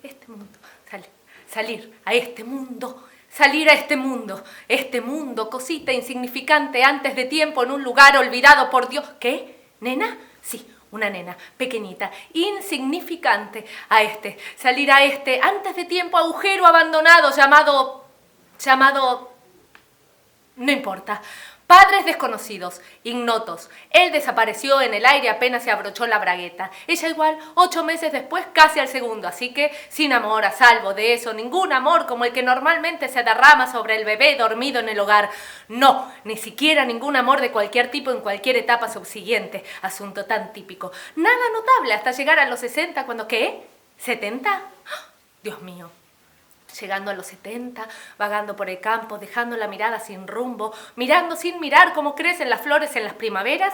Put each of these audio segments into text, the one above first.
este mundo, salir a este mundo. Salir a este mundo, cosita insignificante antes de tiempo en un lugar olvidado por Dios. ¿Qué? ¿Nena? Sí, una nena pequeñita, insignificante salir a antes de tiempo agujero abandonado llamado, no importa. Padres desconocidos, ignotos. Él desapareció en el aire apenas se abrochó la bragueta. Ella igual, 8 meses después, casi al segundo. Así que, sin amor, a salvo de eso, ningún amor como el que normalmente se derrama sobre el bebé dormido en el hogar. No, ni siquiera ningún amor de cualquier tipo en cualquier etapa subsiguiente. Asunto tan típico. Nada notable hasta llegar a los 60, cuando, ¿qué? ¿70? Dios mío. Llegando a los 70, vagando por el campo, dejando la mirada sin rumbo, mirando sin mirar cómo crecen las flores en las primaveras,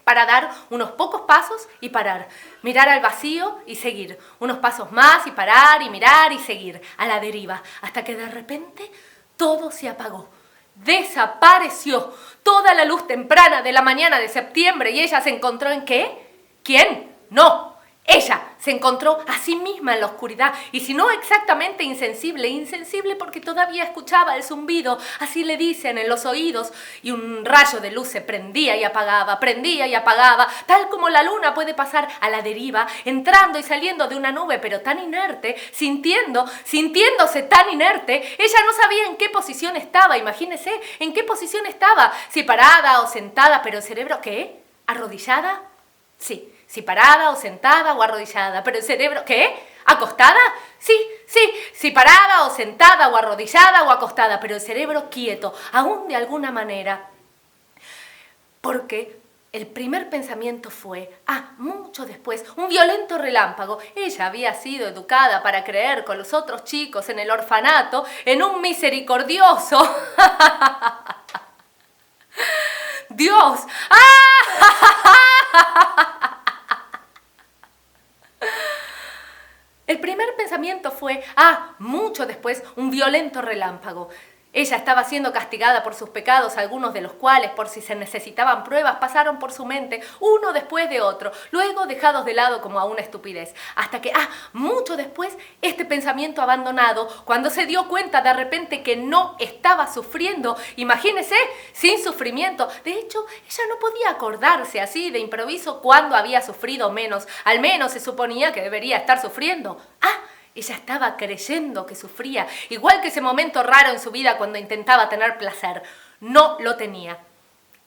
para dar unos pocos pasos y parar, mirar al vacío y seguir, unos pasos más y parar y mirar y seguir, a la deriva, hasta que de repente todo se apagó. Desapareció toda la luz temprana de la mañana de septiembre y ella se encontró ¿en qué? ¿Quién? No. Ella se encontró a sí misma en la oscuridad, y si no exactamente insensible porque todavía escuchaba el zumbido, así le dicen en los oídos, y un rayo de luz se prendía y apagaba, tal como la luna puede pasar a la deriva, entrando y saliendo de una nube, pero tan inerte, sintiéndose tan inerte, ella no sabía en qué posición estaba, imagínese, en qué posición estaba, si parada o sentada, pero el cerebro, ¿qué? ¿Arrodillada? Sí. Si parada o sentada o arrodillada, pero el cerebro, ¿qué? ¿Acostada? Sí, si parada o sentada o arrodillada o acostada, pero el cerebro quieto, aún de alguna manera. Porque el primer pensamiento fue, mucho después, un violento relámpago. Ella había sido educada para creer con los otros chicos en el orfanato en un misericordioso Dios. El primer pensamiento fue, mucho después, un violento relámpago. Ella estaba siendo castigada por sus pecados, algunos de los cuales, por si se necesitaban pruebas, pasaron por su mente, uno después de otro, luego dejados de lado como a una estupidez. Hasta que, mucho después, este pensamiento abandonado, cuando se dio cuenta de repente que no estaba sufriendo, imagínese, sin sufrimiento. De hecho, ella no podía acordarse así de improviso cuándo había sufrido menos. Al menos se suponía que debería estar sufriendo. Ella estaba creyendo que sufría, igual que ese momento raro en su vida cuando intentaba tener placer. No lo tenía.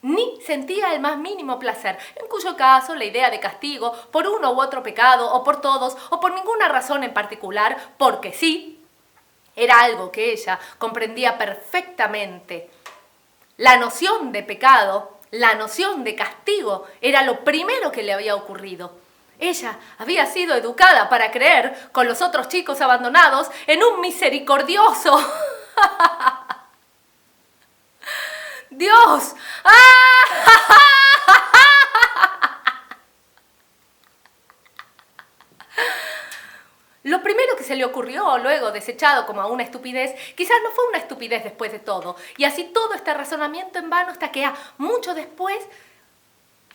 Ni sentía el más mínimo placer, en cuyo caso la idea de castigo por uno u otro pecado, o por todos, o por ninguna razón en particular, porque sí, era algo que ella comprendía perfectamente. La noción de pecado, la noción de castigo, era lo primero que le había ocurrido. Ella había sido educada para creer, con los otros chicos abandonados, en un misericordioso Dios. Lo primero que se le ocurrió, luego desechado como a una estupidez, quizás no fue una estupidez después de todo. Y así todo este razonamiento en vano hasta que mucho después,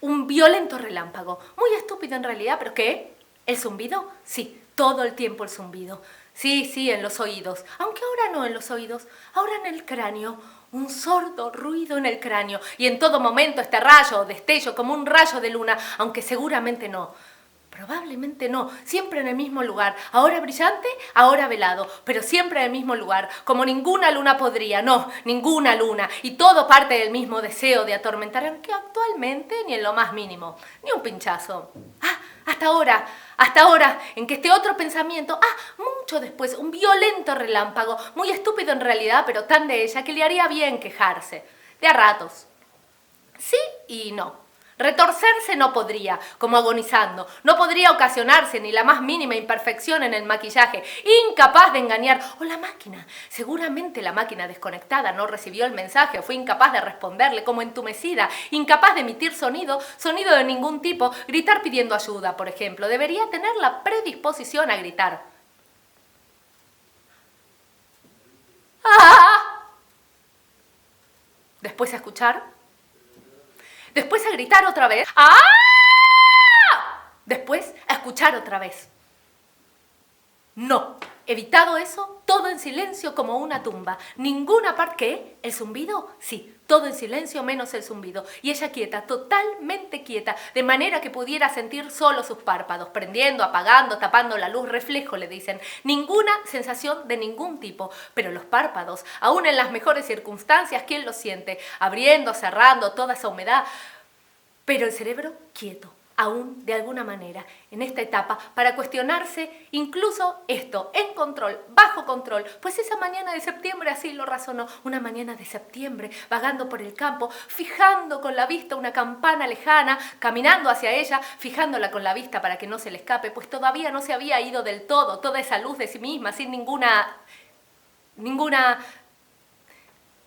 un violento relámpago. Muy estúpido en realidad, pero ¿qué? ¿El zumbido? Sí, todo el tiempo el zumbido. Sí, en los oídos. Aunque ahora no en los oídos, ahora en el cráneo. Un sordo ruido en el cráneo. Y en todo momento este rayo o destello como un rayo de luna, aunque seguramente no. Probablemente no, siempre en el mismo lugar, ahora brillante, ahora velado, pero siempre en el mismo lugar, como ninguna luna podría, no, ninguna luna, y todo parte del mismo deseo de atormentar, aunque actualmente ni en lo más mínimo, ni un pinchazo. Hasta ahora, en que este otro pensamiento, mucho después, un violento relámpago, muy estúpido en realidad, pero tan de ella que le haría bien quejarse, de a ratos. Sí y no. Retorcerse no podría, como agonizando. No podría ocasionarse ni la más mínima imperfección en el maquillaje. Incapaz de engañar. O la máquina. Seguramente la máquina desconectada no recibió el mensaje o fue incapaz de responderle, como entumecida. Incapaz de emitir sonido de ningún tipo. Gritar pidiendo ayuda, por ejemplo. Debería tener la predisposición a gritar. Después a escuchar. Después a gritar otra vez. Después a escuchar otra vez. No. Evitado eso, todo en silencio como una tumba. Ninguna parte... ¿Qué? ¿El zumbido? Sí, todo en silencio menos el zumbido. Y ella quieta, totalmente quieta, de manera que pudiera sentir solo sus párpados, prendiendo, apagando, tapando la luz, reflejo, le dicen. Ninguna sensación de ningún tipo. Pero los párpados, aún en las mejores circunstancias, ¿quién los siente? Abriendo, cerrando, toda esa humedad. Pero el cerebro quieto, aún de alguna manera, en esta etapa, para cuestionarse incluso esto, en control, bajo control, pues esa mañana de septiembre así lo razonó, una mañana de septiembre, vagando por el campo, fijando con la vista una campana lejana, caminando hacia ella, fijándola con la vista para que no se le escape, pues todavía no se había ido del todo toda esa luz de sí misma, sin ninguna...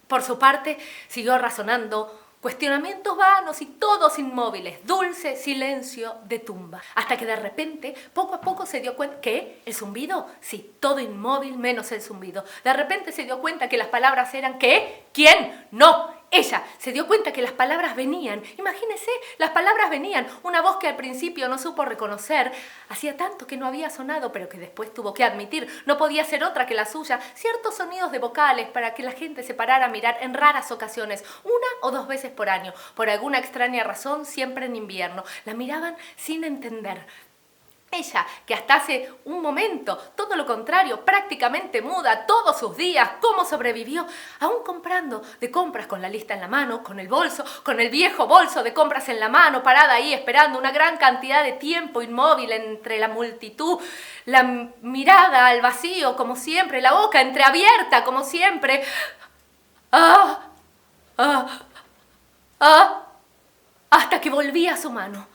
Por su parte, siguió razonando. Cuestionamientos vanos y todos inmóviles, dulce silencio de tumba. Hasta que de repente, poco a poco se dio cuenta... ¿Qué? ¿El zumbido? Sí, todo inmóvil menos el zumbido. De repente se dio cuenta que las palabras eran... ¿Qué? ¿Quién? No. Ella se dio cuenta que las palabras venían. Imagínese, las palabras venían. Una voz que al principio no supo reconocer. Hacía tanto que no había sonado, pero que después tuvo que admitir. No podía ser otra que la suya. Ciertos sonidos de vocales para que la gente se parara a mirar en raras ocasiones. 1 o 2 veces por año. Por alguna extraña razón, siempre en invierno. La miraban sin entender. Ella, que hasta hace un momento, todo lo contrario, prácticamente muda todos sus días, ¿cómo sobrevivió? Aún comprando de compras con la lista en la mano, con el bolso, con el viejo bolso de compras en la mano, parada ahí esperando una gran cantidad de tiempo inmóvil entre la multitud, la mirada al vacío como siempre, la boca entreabierta como siempre. Hasta que volvía a su mano.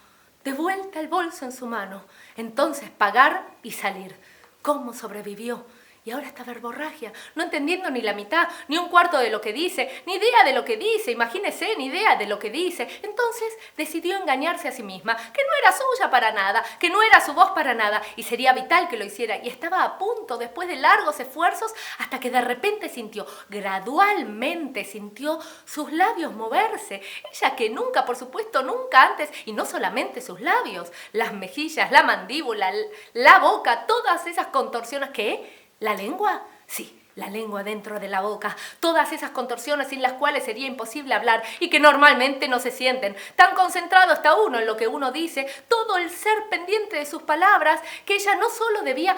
De vuelta el bolso en su mano. Entonces pagar y salir. ¿Cómo sobrevivió? Y ahora esta verborragia, no entendiendo ni la mitad, ni un cuarto de lo que dice, ni idea de lo que dice, imagínese, ni idea de lo que dice. Entonces decidió engañarse a sí misma, que no era suya para nada, que no era su voz para nada, y sería vital que lo hiciera. Y estaba a punto, después de largos esfuerzos, hasta que de repente sintió, gradualmente sintió sus labios moverse. Ella que nunca, por supuesto, nunca antes, y no solamente sus labios, las mejillas, la mandíbula, la boca, todas esas contorsiones que... ¿La lengua? Sí, la lengua dentro de la boca. Todas esas contorsiones sin las cuales sería imposible hablar y que normalmente no se sienten. Tan concentrado está uno en lo que uno dice, todo el ser pendiente de sus palabras, que ella no solo debía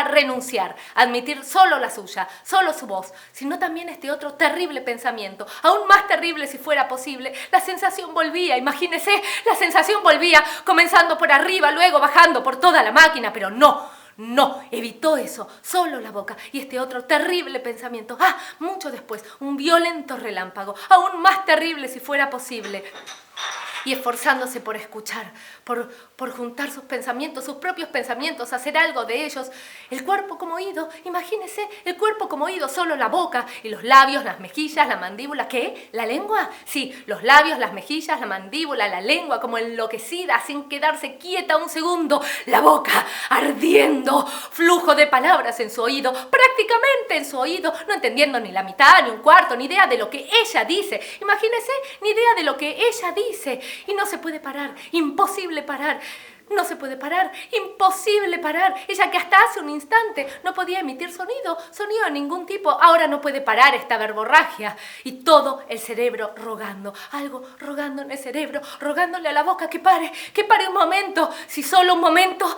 renunciar, admitir solo la suya, solo su voz, sino también este otro terrible pensamiento, aún más terrible si fuera posible. La sensación volvía, imagínese, la sensación volvía, comenzando por arriba, luego bajando por toda la máquina, pero no, evitó eso, solo la boca y este otro terrible pensamiento. Mucho después, un violento relámpago, aún más terrible si fuera posible. Y esforzándose por escuchar, por juntar sus pensamientos, sus propios pensamientos, hacer algo de ellos. El cuerpo como oído, imagínese, el cuerpo como oído, solo la boca y los labios, las mejillas, la mandíbula. ¿Qué? ¿La lengua? Sí, los labios, las mejillas, la mandíbula, la lengua como enloquecida, sin quedarse quieta un segundo. La boca ardiendo, flujo de palabras en su oído, prácticamente en su oído, no entendiendo ni la mitad, ni un cuarto, ni idea de lo que ella dice. Imagínese, ni idea de lo que ella dice. Y no se puede parar, imposible parar. No se puede parar, imposible parar. Ella que hasta hace un instante no podía emitir sonido de ningún tipo, ahora no puede parar esta verborragia. Y todo el cerebro rogando, algo rogando en el cerebro, rogándole a la boca que pare un momento, si solo un momento.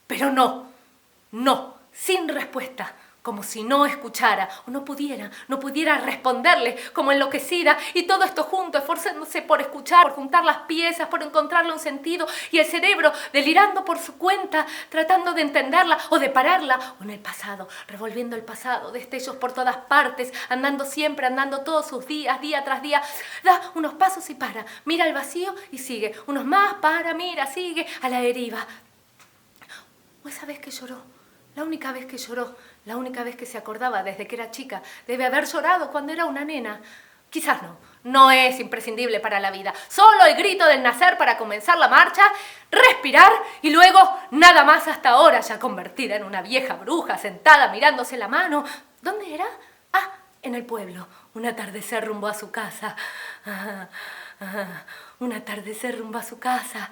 Pero no, sin respuesta. Como si no escuchara o no pudiera responderle como enloquecida y todo esto junto, esforzándose por escuchar, por juntar las piezas, por encontrarle un sentido y el cerebro delirando por su cuenta, tratando de entenderla o de pararla o en el pasado, revolviendo el pasado, destellos por todas partes, andando todos sus días, día tras día, da unos pasos y para, mira al vacío y sigue, unos más, para, mira, sigue, a la deriva. O esa vez que lloró, la única vez que lloró, la única vez que se acordaba desde que era chica, debe haber llorado cuando era una nena. Quizás no es imprescindible para la vida. Solo el grito del nacer para comenzar la marcha, respirar y luego nada más hasta ahora, ya convertida en una vieja bruja sentada mirándose la mano. ¿Dónde era? En el pueblo. Un atardecer rumbo a su casa. Un atardecer rumbo a su casa.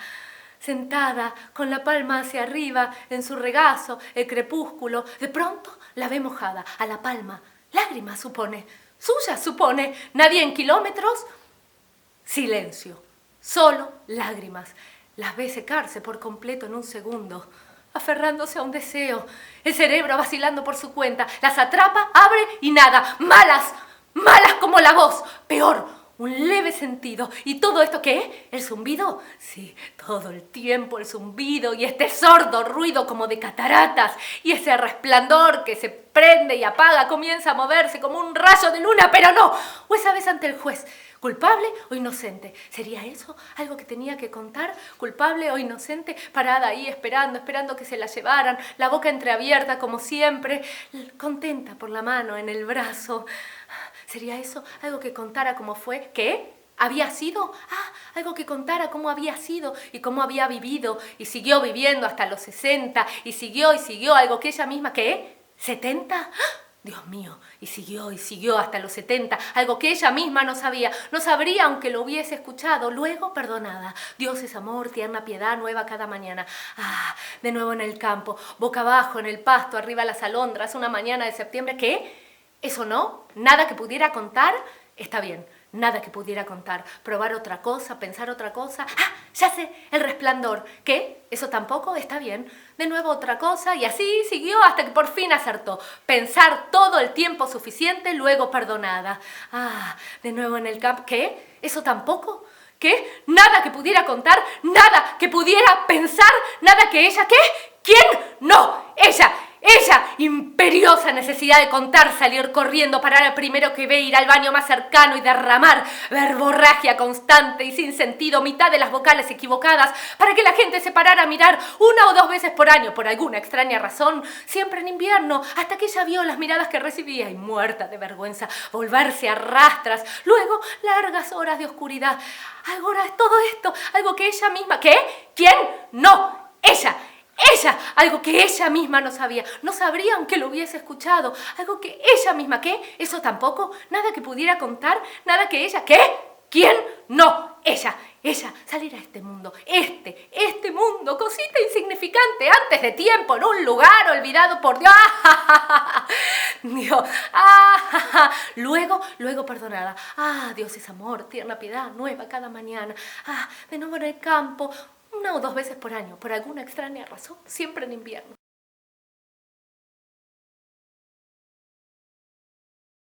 sentada, con la palma hacia arriba, en su regazo, el crepúsculo. De pronto la ve mojada, a la palma. Lágrimas, supone. Suyas, supone. Nadie en kilómetros. Silencio. Solo lágrimas. Las ve secarse por completo en un segundo, aferrándose a un deseo. El cerebro vacilando por su cuenta. Las atrapa, abre y nada. Malas, malas como la voz. Peor, un leve sentido. ¿Y todo esto qué? ¿El zumbido? Sí, todo el tiempo el zumbido y este sordo ruido como de cataratas y ese resplandor que se prende y apaga, comienza a moverse como un rayo de luna, pero no. O esa vez ante el juez, ¿culpable o inocente? ¿Sería eso algo que tenía que contar? ¿Culpable o inocente? Parada ahí esperando que se la llevaran, la boca entreabierta como siempre, contenta por la mano en el brazo. ¿Sería eso algo que contara cómo fue? ¿Qué? ¿Había sido? Algo que contara cómo había sido y cómo había vivido y siguió viviendo hasta los 60 y siguió, algo que ella misma, ¿qué? ¿70? Dios mío, y siguió hasta los 70, algo que ella misma no sabía, no sabría aunque lo hubiese escuchado, luego perdonada. Dios es amor, tierna piedad, nueva cada mañana. De nuevo en el campo, boca abajo, en el pasto, arriba las alondras, una mañana de septiembre, ¿qué? ¿Eso no? ¿Nada que pudiera contar? Está bien, nada que pudiera contar. Probar otra cosa, pensar otra cosa. Ya sé, el resplandor. ¿Qué? ¿Eso tampoco? Está bien. De nuevo otra cosa y así siguió hasta que por fin acertó. Pensar todo el tiempo suficiente, luego perdonada. De nuevo en el campo. ¿Qué? ¿Eso tampoco? ¿Qué? Nada que pudiera contar, nada que pudiera pensar, nada que ella... ¿Qué? ¿Quién? No, ella, imperiosa necesidad de contar, salir corriendo, parar al primero que ve, ir al baño más cercano y derramar verborragia constante y sin sentido, mitad de las vocales equivocadas, para que la gente se parara a mirar una o dos veces por año, por alguna extraña razón, siempre en invierno, hasta que ella vio las miradas que recibía y, muerta de vergüenza, volverse a rastras, luego largas horas de oscuridad. Ahora es todo esto, algo que ella misma... ¿Qué? ¿Quién? No, ella, algo que ella misma no sabía, no sabría aunque lo hubiese escuchado, algo que ella misma, ¿qué? ¿Eso tampoco? Nada que pudiera contar, nada que ella, ¿qué? ¿Quién? No, ella, salir a este mundo, este mundo, cosita insignificante, antes de tiempo, en un lugar olvidado por Dios, Dios, luego perdonada, Dios es amor, tierna piedad, nueva cada mañana, de nuevo en el campo, una o dos veces por año, por alguna extraña razón, siempre en invierno.